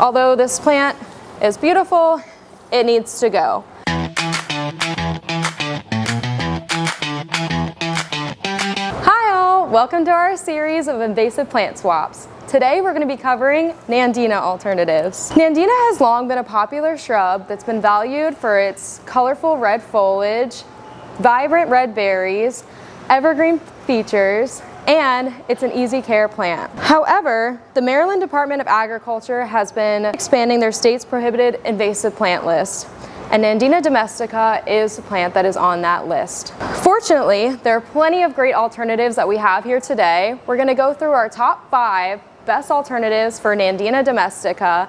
Although this plant is beautiful, it needs to go. Hi all, welcome to our series of invasive plant swaps. Today we're going to be covering Nandina alternatives. Nandina has long been a popular shrub that's been valued for its colorful red foliage, vibrant red berries, evergreen features, and it's an easy care plant. However, the Maryland Department of Agriculture has been expanding their state's prohibited invasive plant list, and Nandina Domestica is the plant that is on that list. Fortunately, there are plenty of great alternatives that we have here today. We're going to go through our top 5 best alternatives for Nandina Domestica.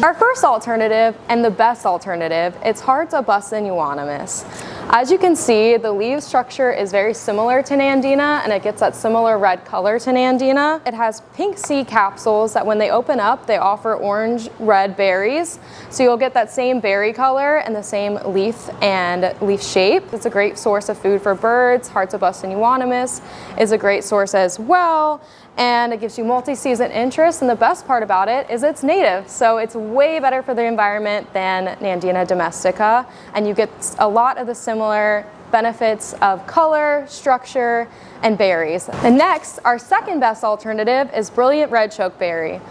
Our first alternative, and the best alternative, it's Patuxent Nursery. As you can see, the leaf structure is very similar to Nandina, and it gets that similar red color to Nandina. It has pink seed capsules that when they open up, they offer orange-red berries. So you'll get that same berry color and the same leaf and leaf shape. It's a great source of food for birds. Patuxent Nursery is a great source as well. And it gives you multi-season interest, and the best part about it is it's native, so it's way better for the environment than Nandina Domestica, and you get a lot of the similar benefits of color, structure, and berries. And next, our second best alternative is brilliant red chokeberry.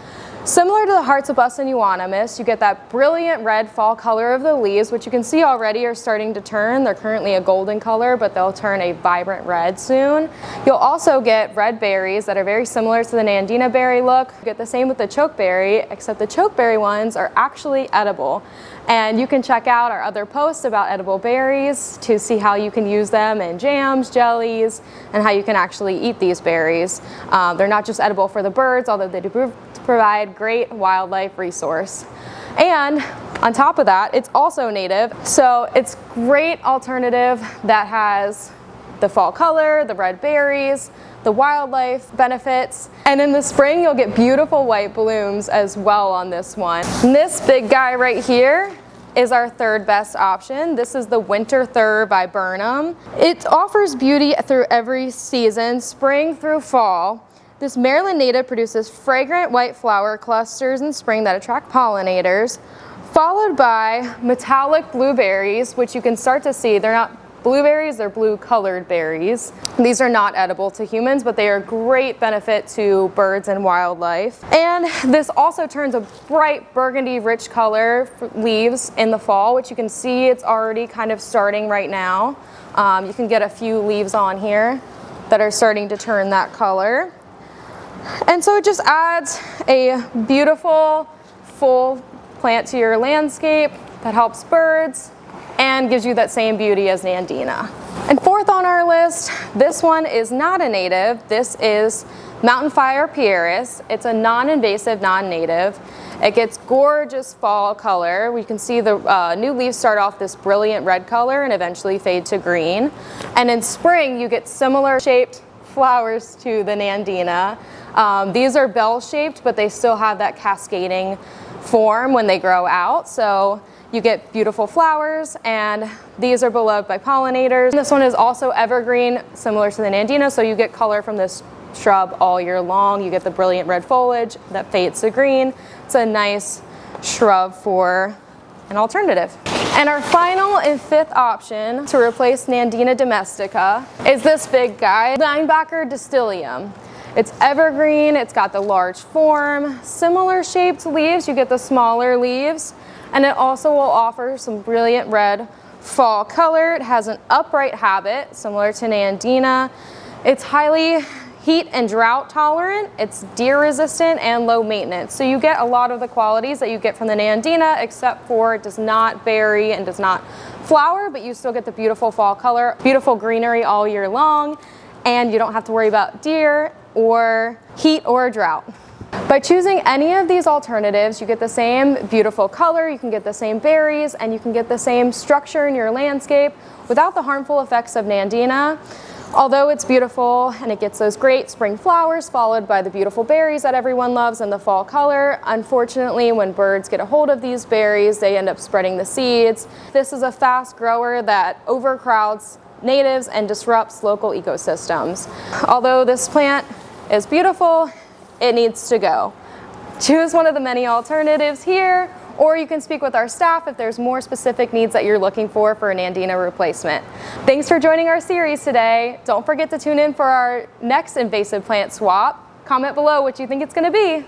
Similar to the Patuxent Nursery, you get that brilliant red fall color of the leaves, which you can see already are starting to turn. They're currently a golden color, but they'll turn a vibrant red soon. You'll also get red berries that are very similar to the Nandina berry look. You get the same with the chokeberry, except the chokeberry ones are actually edible. And you can check out our other posts about edible berries to see how you can use them in jams, jellies, and how you can actually eat these berries. They're not just edible for the birds, although they do provide great wildlife resource. And on top of that, it's also native, so it's great alternative that has the fall color, the red berries, the wildlife benefits, and in the spring you'll get beautiful white blooms as well on this one. And this big guy right here is our third best option. This is the Winter Thur viburnum. It offers beauty through every season, spring through fall. This Maryland native produces fragrant white flower clusters in spring that attract pollinators, followed by metallic blueberries, which you can start to see. They're not blueberries, they're blue colored berries. These are not edible to humans, but they are a great benefit to birds and wildlife. And this also turns a bright burgundy rich color for leaves in the fall, which you can see it's already kind of starting right now. You can get a few leaves on here that are starting to turn that color. And so it just adds a beautiful, full plant to your landscape that helps birds and gives you that same beauty as Nandina. And fourth on our list, this one is not a native. This is Mountain Fire pieris. It's a non-invasive, non-native. It gets gorgeous fall color. We can see the new leaves start off this brilliant red color and eventually fade to green. And in spring, you get similar shaped flowers to the Nandina. These are bell-shaped, but they still have that cascading form when they grow out. So you get beautiful flowers, and these are beloved by pollinators. And this one is also evergreen, similar to the Nandina, so you get color from this shrub all year long. You get the brilliant red foliage that fades to green. It's a nice shrub for an alternative. And our final and fifth option to replace Nandina Domestica is this big guy, Linebacker Distilium. It's evergreen, it's got the large form, similar shaped leaves, you get the smaller leaves, and it also will offer some brilliant red fall color. It has an upright habit, similar to Nandina. It's highly heat and drought tolerant, it's deer resistant and low maintenance. So you get a lot of the qualities that you get from the Nandina, except for it does not berry and does not flower, but you still get the beautiful fall color, beautiful greenery all year long, and you don't have to worry about deer or heat or drought. By choosing any of these alternatives, you get the same beautiful color, you can get the same berries, and you can get the same structure in your landscape without the harmful effects of Nandina. Although it's beautiful and it gets those great spring flowers followed by the beautiful berries that everyone loves and the fall color, unfortunately when birds get a hold of these berries, they end up spreading the seeds. This is a fast grower that overcrowds natives and disrupts local ecosystems. Although this plant is beautiful, it needs to go. Choose one of the many alternatives here, or you can speak with our staff if there's more specific needs that you're looking for a Nandina replacement. Thanks for joining our series today. Don't forget to tune in for our next invasive plant swap. Comment below what you think it's going to be.